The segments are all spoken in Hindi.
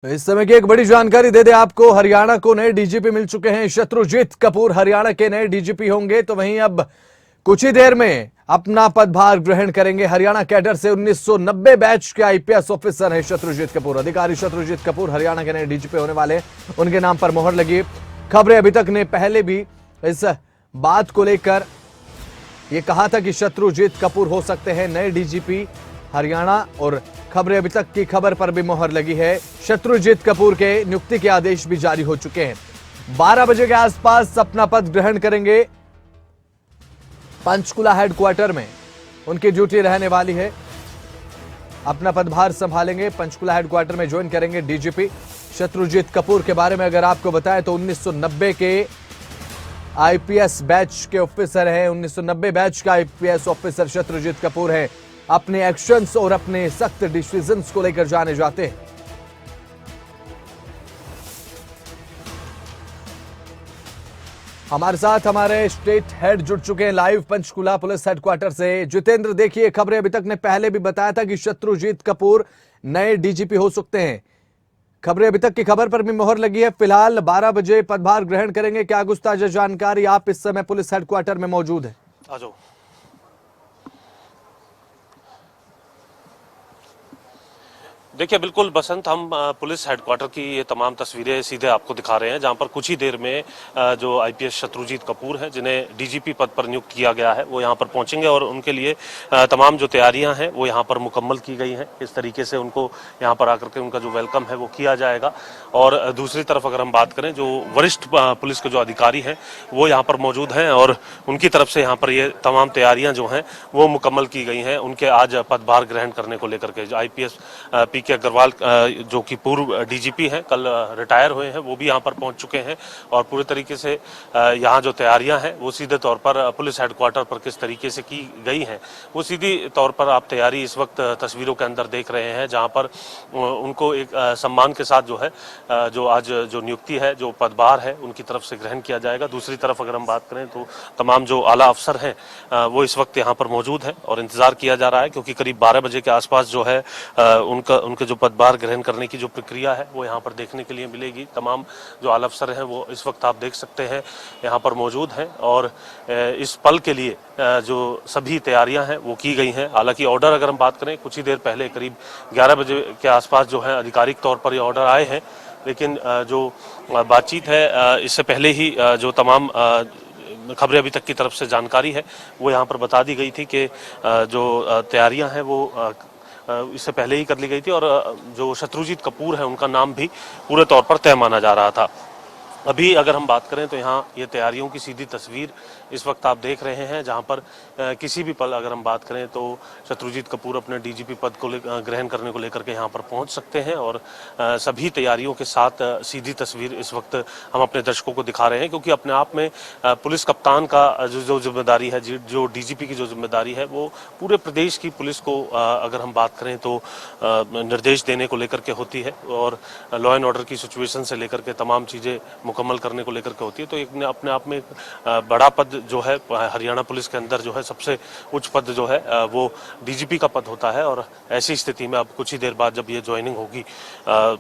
इस समय की एक बड़ी जानकारी दे दे आपको। हरियाणा को नए डीजीपी मिल चुके हैं। शत्रुजीत कपूर हरियाणा के नए डीजीपी होंगे। तो वहीं अब कुछ ही देर में अपना पदभार ग्रहण करेंगे। हरियाणा कैडर से 1990 बैच के आईपीएस ऑफिसर हैं शत्रुजीत कपूर। अधिकारी शत्रुजीत कपूर हरियाणा के नए डीजीपी होने वाले, उनके नाम पर मोहर लगी। खबरें अभी तक ने पहले भी इस बात को लेकर यह कहा था कि शत्रुजीत कपूर हो सकते हैं नए डीजीपी हरियाणा, और खबरें अभी तक की खबर पर भी मोहर लगी है। शत्रुजीत कपूर के नियुक्ति के आदेश भी जारी हो चुके हैं। 12 बजे के आसपास अपना पद ग्रहण करेंगे। पंचकुला हेडक्वार्टर में उनकी ड्यूटी रहने वाली है। अपना पदभार संभालेंगे, पंचकुला हेडक्वार्टर में ज्वाइन करेंगे डीजीपी शत्रुजीत कपूर। के बारे में अगर आपको बताएं तो 1990 के आईपीएस बैच के ऑफिसर हैं। 1990 बैच का आईपीएस ऑफिसर शत्रुजीत कपूर है। अपने एक्शंस और अपने सख्त डिसीजंस को लेकर जाने जाते हैं। हमारे साथ हमारे स्टेट हेड जुड़ चुके हैं लाइव पंचकुला पुलिस हेडक्वार्टर से। जितेंद्र, देखिए खबरें अभी तक ने पहले भी बताया था कि शत्रुजीत कपूर नए डीजीपी हो सकते हैं। खबरें अभी तक की खबर पर भी मोहर लगी है। फिलहाल 12 बजे पदभार ग्रहण करेंगे। क्या कुछ ताजा जानकारी? आप इस समय पुलिस हेडक्वार्टर में मौजूद है। आ जाओ। देखिए बिल्कुल बसंत, हम पुलिस हेडक्वार्टर की ये तमाम तस्वीरें सीधे आपको दिखा रहे हैं, जहां पर कुछ ही देर में जो आईपीएस शत्रुजीत कपूर हैं, जिन्हें डीजीपी पद पर नियुक्त किया गया है, वो यहां पर पहुंचेंगे और उनके लिए तमाम जो तैयारियां हैं वो यहां पर मुकम्मल की गई हैं। इस तरीके से उनको यहां पर आकर के उनका जो वेलकम है वो किया जाएगा। और दूसरी तरफ अगर हम बात करें, जो वरिष्ठ पुलिस के जो अधिकारी हैं वो यहाँ पर मौजूद हैं और उनकी तरफ से यहाँ पर ये तमाम तैयारियां जो हैं वो मुकम्मल की गई हैं उनके आज पदभार ग्रहण करने को लेकर के। आईपीएस पीके अग्रवाल जो कि पूर्व डीजीपी हैं, कल रिटायर हुए हैं, वो भी यहाँ पर पहुंच चुके हैं और पूरे तरीके से यहाँ जो तैयारियां हैं वो सीधे तौर पर पुलिस हेडक्वार्टर पर किस तरीके से की गई हैं वो सीधी तौर पर आप तैयारी इस वक्त तस्वीरों के अंदर देख रहे हैं, जहाँ पर उनको एक सम्मान के साथ जो है जो आज जो नियुक्ति है, जो पदभार है, उनकी तरफ से ग्रहण किया जाएगा। दूसरी तरफ अगर हम बात करें तो तमाम जो आला अफसर हैं वो इस वक्त यहाँ पर मौजूद हैं और इंतजार किया जा रहा है, क्योंकि करीब 12 बजे के आसपास जो है उनके जो पदभार ग्रहण करने की जो प्रक्रिया है वो यहाँ पर देखने के लिए मिलेगी। तमाम जो आला अफसर हैं वो इस वक्त आप देख सकते हैं यहाँ पर मौजूद हैं और इस पल के लिए जो सभी तैयारियां हैं वो की गई हैं। हालांकि ऑर्डर अगर हम बात करें, कुछ ही देर पहले करीब 11 बजे के आसपास जो है आधिकारिक तौर पर ये ऑर्डर आए हैं, लेकिन जो बातचीत है इससे पहले ही जो तमाम खबरें अभी तक की तरफ से जानकारी है वो यहाँ पर बता दी गई थी कि जो तैयारियां हैं वो इससे पहले ही कर ली गई थी और जो शत्रुजीत कपूर है उनका नाम भी पूरे तौर पर तय माना जा रहा था। अभी अगर हम बात करें तो यहाँ ये तैयारियों की सीधी तस्वीर इस वक्त आप देख रहे हैं, जहाँ पर किसी भी पल अगर हम बात करें तो शत्रुजीत कपूर अपने डीजीपी पद को ग्रहण करने को लेकर के यहाँ पर पहुँच सकते हैं और सभी तैयारियों के साथ सीधी तस्वीर इस वक्त हम अपने दर्शकों को दिखा रहे हैं, क्योंकि अपने आप में पुलिस कप्तान का जो जिम्मेदारी है, जो डीजीपी की जो जिम्मेदारी है, वो पूरे प्रदेश की पुलिस को अगर हम बात करें तो निर्देश देने को लेकर के होती है और लॉ एंड ऑर्डर की सिचुएशन से लेकर के तमाम चीज़ें मुकम्मल करने को लेकर के होती है। तो एक अपने आप में एक बड़ा पद जो है हरियाणा पुलिस के अंदर जो है सबसे उच्च पद जो है वो डीजीपी का पद होता है और ऐसी स्थिति में अब कुछ ही देर बाद जब ये ज्वाइनिंग होगी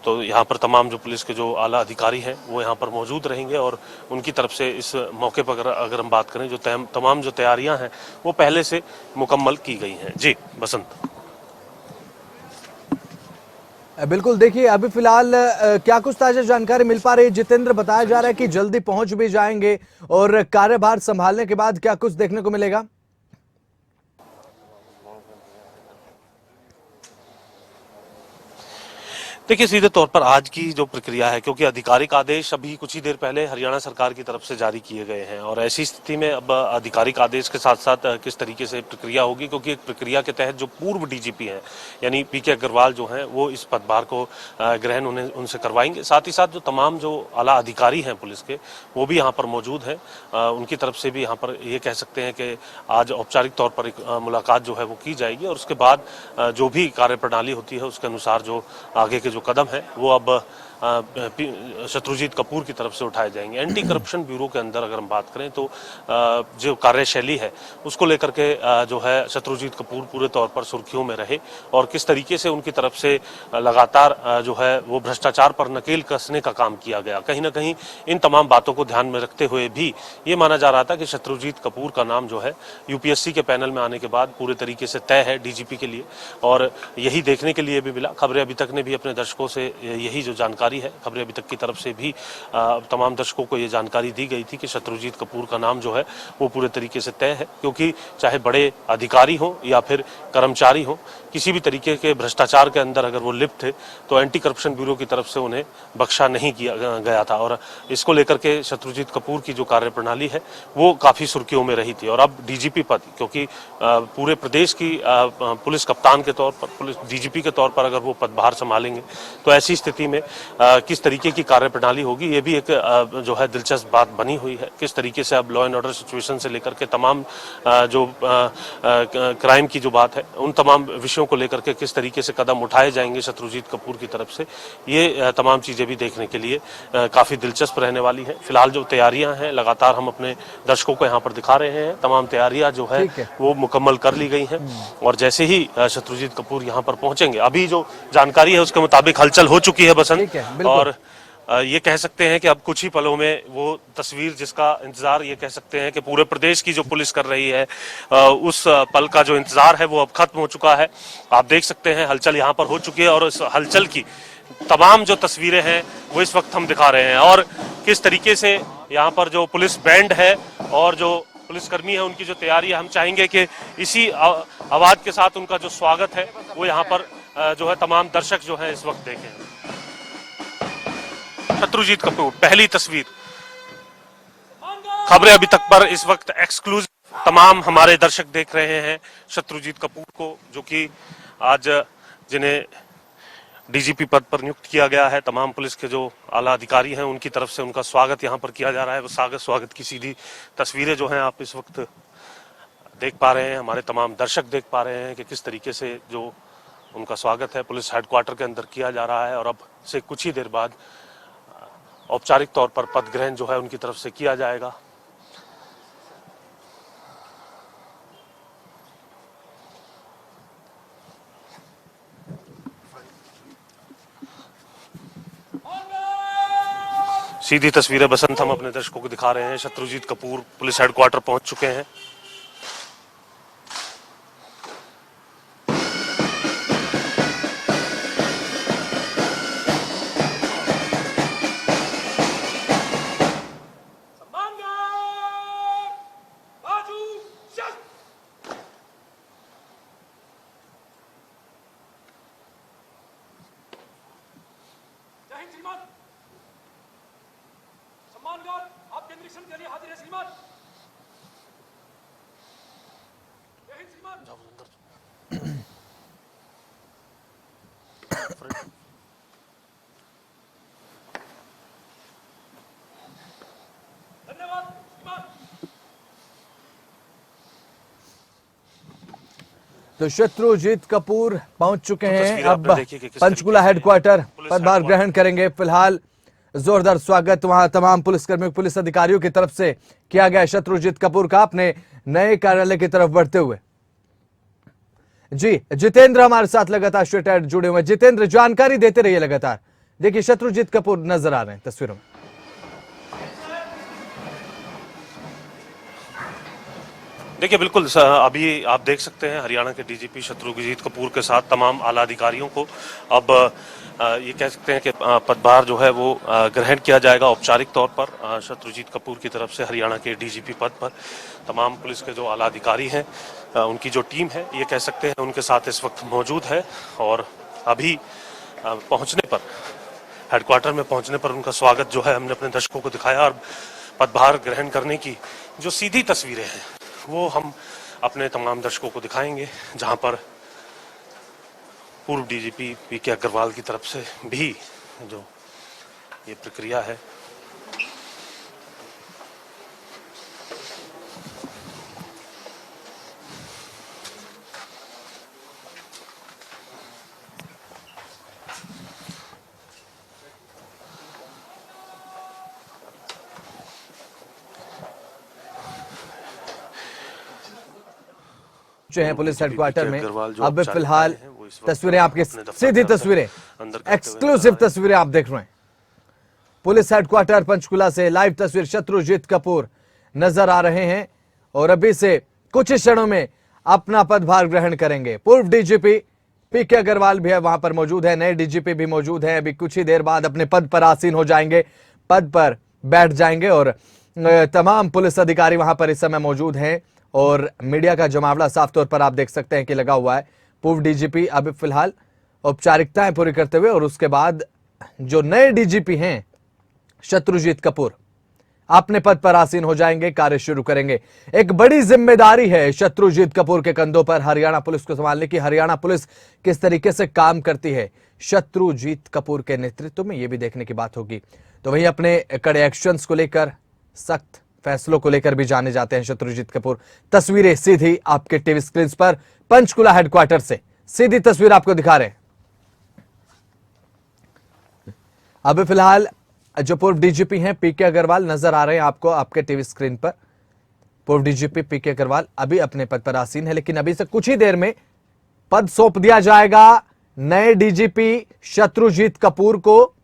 तो यहाँ पर तमाम जो पुलिस के जो आला अधिकारी हैं वो यहाँ पर मौजूद रहेंगे और उनकी तरफ से इस मौके पर अगर हम बात करें जो तमाम जो तैयारियां हैं वो पहले से मुकम्मल की गई हैं। जी बसंत। बिल्कुल, देखिए अभी फिलहाल क्या कुछ ताजा जानकारी मिल पा रही है? जितेंद्र, बताया जा रहा है कि जल्दी पहुंच भी जाएंगे और कार्यभार संभालने के बाद क्या कुछ देखने को मिलेगा? देखिए सीधे तौर पर आज की जो प्रक्रिया है, क्योंकि आधिकारिक आदेश अभी कुछ ही देर पहले हरियाणा सरकार की तरफ से जारी किए गए हैं और ऐसी स्थिति में अब आधिकारिक आदेश के साथ साथ किस तरीके से प्रक्रिया होगी, क्योंकि एक प्रक्रिया के तहत जो पूर्व डीजीपी हैं यानी पीके अग्रवाल जो हैं वो इस पदभार को ग्रहण उनसे करवाएंगे। साथ ही साथ जो तमाम जो आला अधिकारी हैं पुलिस के वो भी यहाँ पर मौजूद हैं, उनकी तरफ से भी यहाँ पर ये कह सकते हैं कि आज औपचारिक तौर पर एक मुलाकात जो है वो की जाएगी और उसके बाद जो भी कार्यप्रणाली होती है उसके अनुसार जो आगे के जो कदम है वो अब शत्रुजीत कपूर की तरफ से उठाए जाएंगे। एंटी करप्शन ब्यूरो के अंदर अगर हम बात करें तो जो कार्यशैली है उसको लेकर के जो है शत्रुजीत कपूर पूरे तौर पर सुर्खियों में रहे और किस तरीके से उनकी तरफ से लगातार जो है वो भ्रष्टाचार पर नकेल कसने का काम किया गया। कहीं ना कहीं इन तमाम बातों को ध्यान में रखते हुए भी ये माना जा रहा था कि शत्रुजीत कपूर का नाम जो है यूपीएससी के पैनल में आने के बाद पूरे तरीके से तय है डीजीपी के लिए, और यही देखने के लिए भी मिला। खबरें अभी तक ने भी अपने दर्शकों से यही जो जानकारी है, खबरें अभी तक की तरफ से भी तमाम दर्शकों को ये जानकारी दी गई थी कि शत्रुजीत कपूर का नाम जो है वो पूरे तरीके से तय है, क्योंकि चाहे बड़े अधिकारी हो या फिर कर्मचारी हो, किसी भी तरीके के भ्रष्टाचार के अंदर अगर वो लिप्त थे तो एंटी करप्शन ब्यूरो की तरफ से उन्हें बख्शा नहीं किया गया था। और इसको लेकर के शत्रुजीत कपूर की जो कार्यप्रणाली है वो काफी सुर्खियों में रही थी। और अब डीजीपी पद, क्योंकि पूरे प्रदेश की पुलिस कप्तान के तौर पर, पुलिस डीजीपी के तौर पर अगर वो पदभार संभालेंगे तो ऐसी स्थिति में किस तरीके की कार्यप्रणाली होगी, ये भी एक जो है दिलचस्प बात बनी हुई है। किस तरीके से अब लॉ एंड ऑर्डर सिचुएशन से लेकर के तमाम जो क्राइम की जो बात है, उन तमाम विषयों को लेकर के किस तरीके से कदम उठाए जाएंगे शत्रुजीत कपूर की तरफ से, ये तमाम चीजें भी देखने के लिए काफी दिलचस्प रहने वाली हैं। फिलहाल जो तैयारियां हैं लगातार हम अपने दर्शकों को यहाँ पर दिखा रहे हैं, तमाम तैयारियां जो है वो मुकम्मल कर ली गई हैं और जैसे ही शत्रुजीत कपूर यहाँ पर पहुंचेंगे, अभी जो जानकारी है उसके मुताबिक हलचल हो चुकी है बसंत, और ये कह सकते हैं कि अब कुछ ही पलों में वो तस्वीर जिसका इंतजार ये कह सकते हैं कि पूरे प्रदेश की जो पुलिस कर रही है, उस पल का जो इंतजार है वो अब खत्म हो चुका है। आप देख सकते हैं हलचल यहाँ पर हो चुकी है और इस हलचल की तमाम जो तस्वीरें हैं वो इस वक्त हम दिखा रहे हैं, और किस तरीके से यहाँ पर जो पुलिस बैंड है और जो पुलिसकर्मी है उनकी जो तैयारी है, हम चाहेंगे कि इसी आवाज के साथ उनका जो स्वागत है वो यहाँ पर जो है तमाम दर्शक जो है इस वक्त देखें। शत्रुजीत कपूर पहली तस्वीर, खबरें अभी तक पर इस वक्त एक्सक्लूसिव तमाम हमारे दर्शक देख रहे हैं शत्रुजीत कपूर को, जो कि आज जिन्हें डीजीपी पद पर नियुक्त किया गया है, तमाम पुलिस के जो आला अधिकारी हैं उनकी तरफ से उनका स्वागत यहाँ पर किया जा रहा है। वो स्वागत की सीधी तस्वीरें जो हैं आप इस वक्त देख पा रहे हैं, हमारे तमाम दर्शक देख पा रहे हैं कि किस तरीके से जो उनका स्वागत है पुलिस हेडक्वार्टर के अंदर किया जा रहा है। और अब से कुछ ही देर बाद औपचारिक तौर पर पद ग्रहण जो है उनकी तरफ से किया जाएगा। सीधी तस्वीरें बसंत हम अपने दर्शकों को दिखा रहे हैं। शत्रुजीत कपूर पुलिस हेडक्वार्टर पहुंच चुके हैं। आपके निरीक्षण के लिए हाजिर है श्रीमान। जय हिंद श्रीमान। धन्यवाद श्रीमान। तो शत्रुजीत कपूर पहुंच चुके हैं, तस्वीरें अब आपने देखी कि किस पंचकुला तरीके से हेडक्वार्टर पुलिस पदभार हेडक्वार्टर ग्रहण करेंगे। फिलहाल जोरदार स्वागत वहां तमाम पुलिसकर्मियों, पुलिस अधिकारियों की तरफ से किया गया शत्रुजीत कपूर का अपने नए कार्यालय की तरफ बढ़ते हुए। जी जितेंद्र हमारे साथ लगातार स्ट्रेट जुड़े हुए। जितेंद्र, जानकारी देते रहिए लगातार। देखिए शत्रुजीत कपूर नजर आ रहे हैं तस्वीरों में। देखिए बिल्कुल अभी आप देख सकते हैं हरियाणा के डीजीपी शत्रुजीत कपूर के साथ तमाम आला अधिकारियों को अब ये कह सकते हैं कि पदभार जो है वो ग्रहण किया जाएगा औपचारिक तौर पर शत्रुजीत कपूर की तरफ से हरियाणा के डीजीपी पद पर। तमाम पुलिस के जो आला अधिकारी हैं, उनकी जो टीम है ये कह सकते हैं उनके साथ इस वक्त मौजूद है। और अभी पहुंचने पर, हेडक्वार्टर में पहुंचने पर उनका स्वागत जो है हमने अपने दर्शकों को दिखाया, और पदभार ग्रहण करने की जो सीधी तस्वीरें हैं वो हम अपने तमाम दर्शकों को दिखाएंगे, जहां पर पूर्व डीजीपी पीके अग्रवाल की तरफ से भी जो ये प्रक्रिया है जो है पुलिस हेडक्वार्टर में। अग्रवाल जो अब औपचारिकताएं फिलहाल हैं, वो इस वक्त तस्वीरें आपकी अपने दफ्तर सीधी के अंदर तस्वीरें, अंदर करते हुए एक्सक्लूसिव नजर आ रहे हैं। तस्वीरें आप देख रहे हैं पुलिस हेडक्वार्टर पंचकुला से लाइव तस्वीर। शत्रुजीत कपूर नजर आ रहे हैं और अभी से कुछ ही क्षणों में अपना पदभार ग्रहण करेंगे। पूर्व डीजीपी पीके अग्रवाल भी है वहां पर मौजूद है, नए डीजीपी भी मौजूद है। अभी कुछ ही देर बाद अपने पद पर आसीन हो जाएंगे, पद पर बैठ जाएंगे और तमाम पुलिस अधिकारी वहां पर इस समय मौजूद हैं और मीडिया का जमावड़ा साफ तौर पर आप देख सकते हैं कि लगा हुआ है। पूर्व डीजीपी अब फिलहाल औपचारिकताएं पूरी करते हुए और उसके बाद जो नए डीजीपी हैं शत्रुजीत कपूर अपने पद पर आसीन हो जाएंगे, कार्य शुरू करेंगे। एक बड़ी जिम्मेदारी है शत्रुजीत कपूर के कंधों पर हरियाणा पुलिस को संभालने की। हरियाणा पुलिस किस तरीके से काम करती है शत्रुजीत कपूर के नेतृत्व में, यह भी देखने की बात होगी। तो वहीं अपने कड़े एक्शंस को लेकर, सख्त फैसलों को लेकर भी जाने जाते हैं शत्रुजीत कपूर। तस्वीरें सीधी आपके टीवी स्क्रीन पर पंचकुला हेडक्वार्टर से सीधी तस्वीर आपको दिखा रहे हैं। अभी फिलहाल जो पूर्व डीजीपी हैं पीके अग्रवाल नजर आ रहे हैं आपको आपके टीवी स्क्रीन पर। पूर्व डीजीपी पीके अग्रवाल अभी अपने पद पर आसीन है, लेकिन अभी से कुछ ही देर में पद सौंप दिया जाएगा नए डीजीपी शत्रुजीत कपूर को।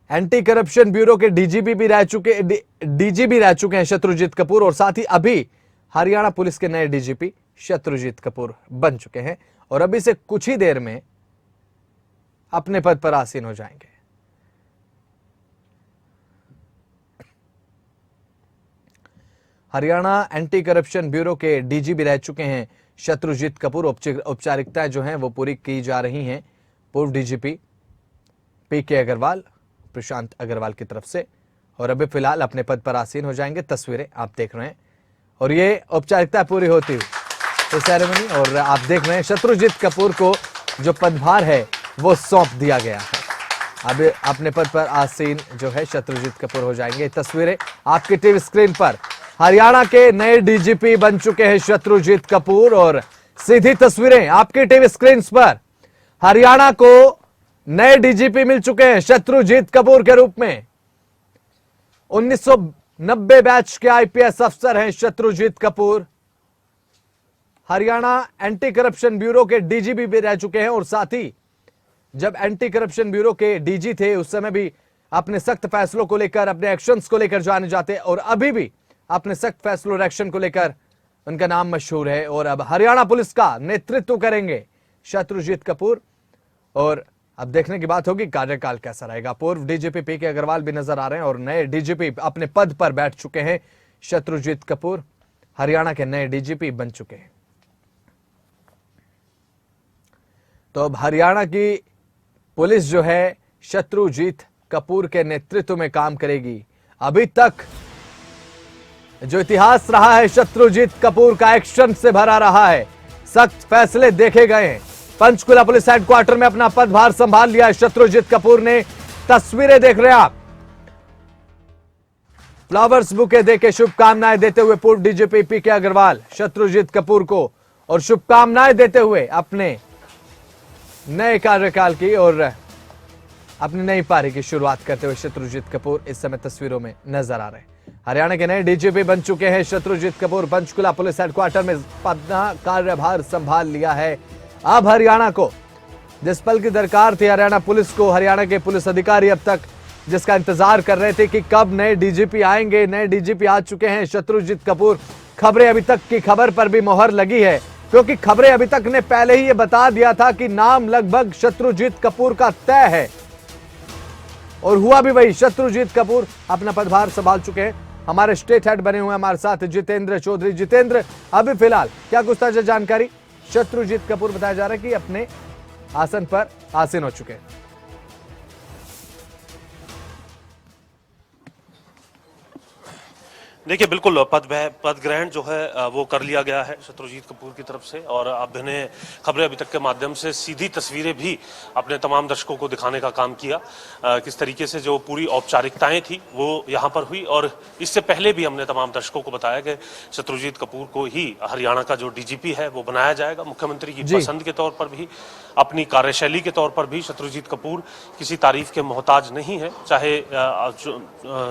एंटी करप्शन ब्यूरो के डीजीपी भी रह चुके हैं शत्रुजीत कपूर और साथ ही अभी हरियाणा पुलिस के नए डीजीपी शत्रुजीत कपूर बन चुके हैं और अभी से कुछ ही देर में अपने पद पर आसीन हो जाएंगे। हरियाणा एंटी करप्शन ब्यूरो के डीजीपी रह चुके हैं शत्रुजीत कपूर। औपचारिकताएं जो हैं वो पूरी की जा रही हैं पूर्व डीजीपी पीके अग्रवाल, प्रशांत अग्रवाल की तरफ से और अभी फिलहाल अपने पद पर आसीन हो जाएंगे। तस्वीरें आप देख रहे हैं और ये औपचारिकता पूरी होती हुई इस सेरेमनी और आप देख रहे हैं शत्रुजीत कपूर को जो पदभार है वो सौंप दिया गया है। अब अपने पद पर आसीन जो है शत्रुजीत कपूर हो जाएंगे। तस्वीरें आपके टीवी स्क्रीन पर हरियाणा के नए डीजीपी बन चुके हैं शत्रुजीत कपूर और सीधी तस्वीरें आपके टीवी स्क्रीन पर हरियाणा को नए डीजीपी मिल चुके हैं शत्रुजीत कपूर के रूप में। 1990 बैच के आईपीएस अफसर हैं Shatrujeet Kapoor. Haryana anti corruption bureau के डीजीपी भी रह चुके हैं और साथ ही जब एंटी करप्शन ब्यूरो के डीजी थे उस समय भी अपने सख्त फैसलों को लेकर, अपने एक्शंस को लेकर जाने जाते और अभी भी अपने सख्त फैसलों और एक्शन को लेकर उनका नाम मशहूर है और अब हरियाणा पुलिस का नेतृत्व करेंगे शत्रुजीत कपूर और अब देखने की बात होगी कार्यकाल कैसा रहेगा। पूर्व डीजीपी पीके अग्रवाल भी नजर आ रहे हैं और नए डीजीपी अपने पद पर बैठ चुके हैं। शत्रुजीत कपूर हरियाणा के नए डीजीपी बन चुके हैं। तो अब हरियाणा की पुलिस जो है शत्रुजीत कपूर के नेतृत्व में काम करेगी। अभी तक जो इतिहास रहा है शत्रुजीत कपूर का एक्शन से भरा रहा है, सख्त फैसले देखे गए हैं। पंचकुला पुलिस हेडक्वार्टर में अपना पदभार संभाल लिया है शत्रुजीत कपूर ने। तस्वीरें देख रहे हैं आप। फ्लावर्स बुके देके शुभकामनाएं देते हुए पूर्व डीजीपी पीके अग्रवाल शत्रुजीत कपूर को और शुभकामनाएं देते हुए अपने नए कार्यकाल की और अपनी नई पारी की शुरुआत करते हुए शत्रुजीत कपूर इस समय तस्वीरों में नजर आ रहे हैं। हरियाणा के नए डीजीपी बन चुके हैं शत्रुजीत कपूर। पंचकुला पुलिस हेडक्वार्टर में अपना कार्यभार संभाल लिया है। अब हरियाणा को जिस पल की दरकार थी, हरियाणा पुलिस को, हरियाणा के पुलिस अधिकारी अब तक जिसका इंतजार कर रहे थे कि कब नए डीजीपी आएंगे, नए डीजीपी आ चुके हैं शत्रुजीत कपूर। खबरें अभी तक की खबर पर भी मोहर लगी है क्योंकि खबरें अभी तक ने पहले ही ये बता दिया था कि नाम लगभग शत्रुजीत कपूर का तय है और हुआ भी वही। शत्रुजीत कपूर अपना पदभार संभाल चुके हैं। हमारे स्टेट हेड बने हुए हमारे साथ जितेंद्र चौधरी। जितेंद्र, अभी फिलहाल क्या कुछ ताजा जानकारी? शत्रुजीत कपूर बताया जा रहा है कि अपने आसन पर आसीन हो चुके हैं। देखिए बिल्कुल पद ग्रहण जो है वो कर लिया गया है शत्रुजीत कपूर की तरफ से और अब इन्हें खबरें अभी तक के माध्यम से सीधी तस्वीरें भी अपने तमाम दर्शकों को दिखाने का काम किया। किस तरीके से जो पूरी औपचारिकताएं थी वो यहाँ पर हुई और इससे पहले भी हमने तमाम दर्शकों को बताया कि शत्रुजीत कपूर को ही हरियाणा का जो डीजीपी है वो बनाया जाएगा। मुख्यमंत्री की पसंद के तौर पर भी, अपनी कार्यशैली के तौर पर भी शत्रुजीत कपूर किसी तारीफ के मोहताज नहीं है। चाहे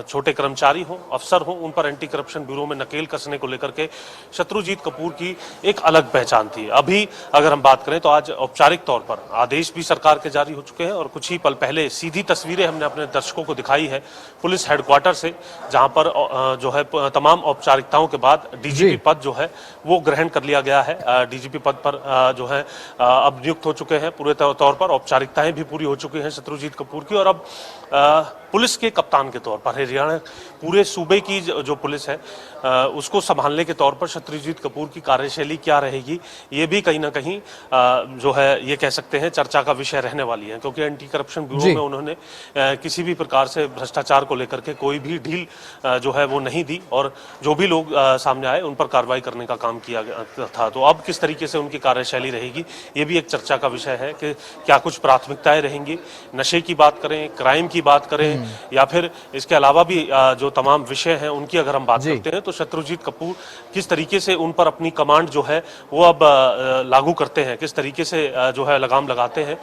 छोटे कर्मचारी हो, अफसर हो, उन पर एंटी करप्शन ब्यूरो में नकेल कसने को लेकर के शत्रुजीत कपूर की एक अलग पहचान थी। अभी अगर हम बात करें तो आज औपचारिक तौर पर आदेश भी सरकार के जारी हो चुके हैं और कुछ ही पल पहले सीधी तस्वीरें हमने अपने दर्शकों को दिखाई है पुलिस हेडक्वार्टर से, जहां पर जो है तमाम औपचारिकताओं के बाद डीजीपी पद जो है वो ग्रहण कर लिया गया है। डीजीपी पद पर जो है अब नियुक्त हो चुके हैं, पूरे तौर पर औपचारिकताएं भी पूरी हो चुकी हैं शत्रुजीत कपूर की। और अब पुलिस के कप्तान के तौर पर हरियाणा पूरे सूबे की जो पुलिस है उसको संभालने के तौर पर शत्रुजीत कपूर की कार्यशैली क्या रहेगी, ये भी कहीं ना कहीं जो है ये कह सकते हैं चर्चा का विषय रहने वाली है, क्योंकि एंटी करप्शन ब्यूरो में उन्होंने किसी भी प्रकार से भ्रष्टाचार को लेकर के कोई भी ढील जो है वो नहीं दी और जो भी लोग सामने आए उन पर कार्रवाई करने का काम किया गया था। तो अब किस तरीके से उनकी कार्यशैली रहेगी, ये भी एक चर्चा का विषय है कि क्या कुछ प्राथमिकताएं रहेंगी, नशे की बात करें, क्राइम की बात करें या फिर इसके अलावा भी जो तमाम विषय हैं उनकी अगर हम बात करते हैं तो शत्रुजीत कपूर किस तरीके से उन पर अपनी कमांड जो है वो अब लागू करते हैं, किस तरीके से जो है लगाम लगाते हैं,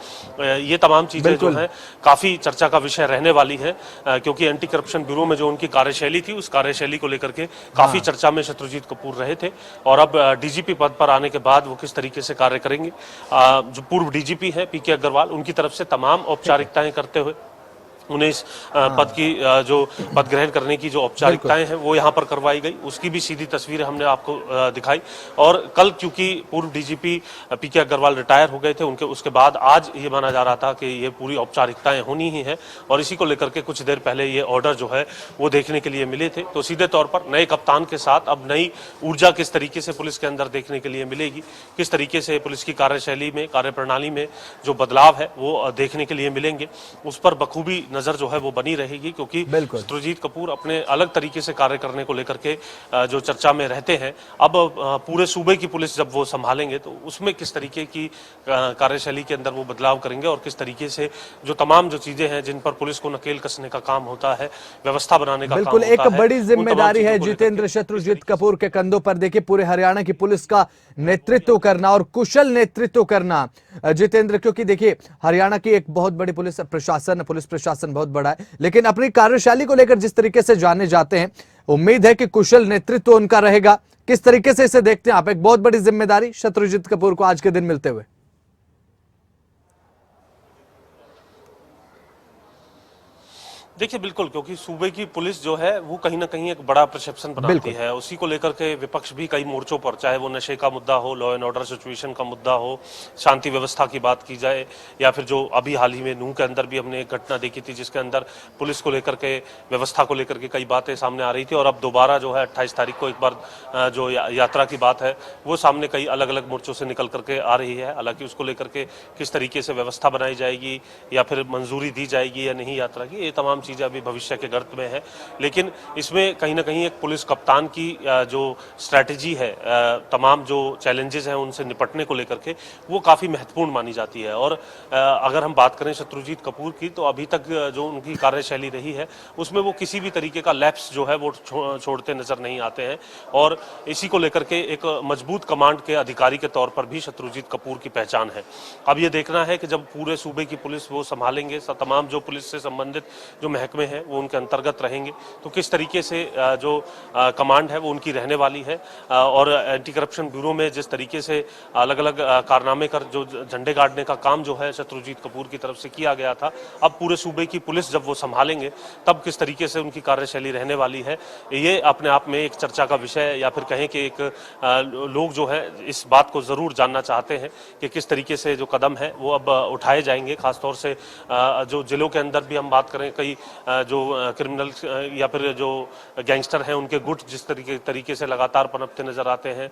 ये तमाम चीजें जो है काफी चर्चा का विषय रहने वाली है, क्योंकि एंटी करप्शन ब्यूरो में जो उनकी कार्यशैली थी उस कार्यशैली को लेकर के काफी चर्चा में शत्रुजीत कपूर रहे थे। और अब डीजीपी पद पर आने के बाद वो किस तरीके से कार्य करेंगे, जो पूर्व डीजीपी है पीके अग्रवाल, उनकी तरफ से तमाम औपचारिकताएं करते हुए उन्हें इस पद की जो पद ग्रहण करने की जो औपचारिकताएं हैं वो यहाँ पर करवाई गई, उसकी भी सीधी तस्वीरें हमने आपको दिखाई। और कल क्योंकि पूर्व डीजीपी पीके अग्रवाल रिटायर हो गए थे, उनके उसके बाद आज ये माना जा रहा था कि ये पूरी औपचारिकताएं होनी ही है और इसी को लेकर के कुछ देर पहले ये ऑर्डर जो है वो देखने के लिए मिले थे। तो सीधे तौर पर नए कप्तान के साथ अब नई ऊर्जा किस तरीके से पुलिस के अंदर देखने के लिए मिलेगी, किस तरीके से पुलिस की कार्यशैली में, कार्यप्रणाली में जो बदलाव है वो देखने के लिए मिलेंगे, उस पर बखूबी नजर जो है वो बनी रहेगी, क्योंकि शत्रुजीत कपूर अपने अलग तरीके से कार्य करने को लेकर के जो चर्चा में रहते हैं। अब पूरे सूबे की पुलिस जब वो संभालेंगे तो उसमें किस तरीके की कार्यशैली के अंदर वो बदलाव करेंगे और किस तरीके से जो तमाम जो चीजें हैं जिन पर पुलिस को नकेल कसने का काम होता है, व्यवस्था बनाने का काम होता है, एक बड़ी जिम्मेदारी है जितेंद्र शत्रुजीत कपूर के कंधों पर। देखिए पूरे हरियाणा की पुलिस का नेतृत्व करना और कुशल नेतृत्व करना जितेंद्र, क्योंकि देखिए हरियाणा की एक बहुत बड़ी पुलिस प्रशासन बहुत बड़ा है, लेकिन अपनी कार्यशैली को लेकर जिस तरीके से जाने जाते हैं, उम्मीद है कि कुशल नेतृत्व उनका रहेगा। किस तरीके से इसे देखते हैं आप, एक बहुत बड़ी जिम्मेदारी शत्रुजीत कपूर को आज के दिन मिलते हुए? देखिए बिल्कुल, क्योंकि सूबे की पुलिस जो है वो कहीं ना कहीं एक बड़ा परसेप्शन बनाती है, उसी को लेकर के विपक्ष भी कई मोर्चों पर, चाहे वो नशे का मुद्दा हो, लॉ एंड ऑर्डर सिचुएशन का मुद्दा हो, शांति व्यवस्था की बात की जाए, या फिर जो अभी हाल ही में नूह के अंदर भी हमने एक घटना देखी थी जिसके अंदर पुलिस को लेकर के, व्यवस्था को लेकर के कई बातें सामने आ रही थी। और अब दोबारा जो है 28 तारीख को एक बार जो यात्रा की बात है वो सामने कई अलग अलग मोर्चों से निकल करके आ रही है। हालांकि उसको लेकर के किस तरीके से व्यवस्था बनाई जाएगी या फिर मंजूरी दी जाएगी या नहीं यात्रा की, ये तमाम चीजें अभी भविष्य के गर्त में है। लेकिन इसमें कहीं ना कहीं एक पुलिस कप्तान की जो स्ट्रैटेजी है, तमाम जो चैलेंजेस हैं उनसे निपटने को लेकर के, वो काफी महत्वपूर्ण मानी जाती है। और अगर हम बात करें शत्रुजीत कपूर की, तो अभी तक जो उनकी कार्यशैली रही है उसमें वो किसी भी तरीके का लैप्स जो है वो छोड़ते नजर नहीं आते हैं। और इसी को लेकर के एक मजबूत कमांड के अधिकारी के तौर पर भी शत्रुजीत कपूर की पहचान है। अब ये देखना है कि जब पूरे सूबे की पुलिस वो संभालेंगे, तमाम जो पुलिस से संबंधित जो महकमे हैं वो उनके अंतर्गत रहेंगे, तो किस तरीके से जो कमांड है वो उनकी रहने वाली है। और एंटी करप्शन ब्यूरो में जिस तरीके से अलग अलग कारनामे कर जो झंडे गाड़ने का काम जो है शत्रुजीत कपूर की तरफ से किया गया था, अब पूरे सूबे की पुलिस जब वो संभालेंगे तब किस तरीके से उनकी कार्यशैली रहने वाली है, ये अपने आप में एक चर्चा का विषय है। या फिर कहें कि एक लोग जो है इस बात को जरूर जानना चाहते हैं कि किस तरीके से जो कदम है वो अब उठाए जाएंगे। खासतौर से जो जिलों के अंदर भी हम बात करें, कई जो क्रिमिनल या फिर जो गैंगस्टर हैं उनके गुट जिस तरीके से लगातार पनपते नजर आते हैं,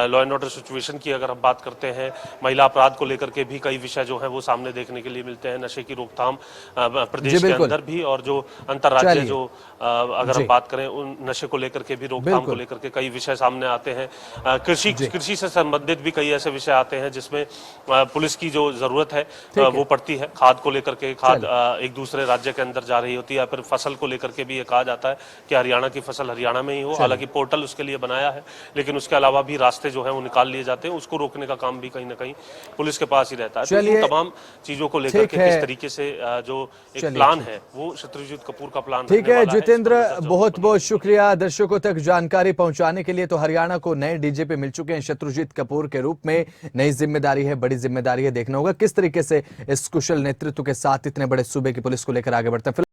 लॉ एंड ऑर्डर सिचुएशन की अगर हम बात करते हैं, महिला अपराध को लेकर के भी कई विषय जो है वो सामने देखने के लिए मिलते हैं, नशे की रोकथाम प्रदेश के अंदर भी, और जो अंतर्राज्य जो अगर हम बात करें उन नशे को लेकर के भी रोकथाम को लेकर के कई विषय सामने आते हैं। कृषि से संबंधित भी कई ऐसे विषय आते हैं जिसमें पुलिस की जो जरूरत है वो पड़ती है। खाद को लेकर के, खाद एक दूसरे राज्य के अंदर जा रही रही होती है, या फिर फसल को लेकर के भी ये कहा जाता है कि हरियाणा की फसल हरियाणा में ही हो। हालांकि पोर्टल उसके लिए बनाया है, लेकिन उसके अलावा भी रास्ते जो है वो निकाल लिए जाते हैं, उसको रोकने का काम भी कहीं ना कहीं पुलिस के पास ही रहता है। तो इन चलिए, तमाम चीजों को लेकर के किस तरीके से जो एक प्लान है वो शत्रुजीत कपूर का प्लान ठीक रहने है वाला इस पर जितेंद्र, नजर जरूर बहुत बनी बहुत रहेगी। शुक्रिया दर्शकों तक जानकारी पहुंचाने के लिए। तो हरियाणा को नए डीजीपी मिल चुके हैं शत्रुजीत कपूर के रूप में। नई जिम्मेदारी है, बड़ी जिम्मेदारी है, देखना होगा किस तरीके से इस कुशल नेतृत्व के साथ इतने बड़े सूबे की पुलिस को लेकर आगे बढ़ते हैं।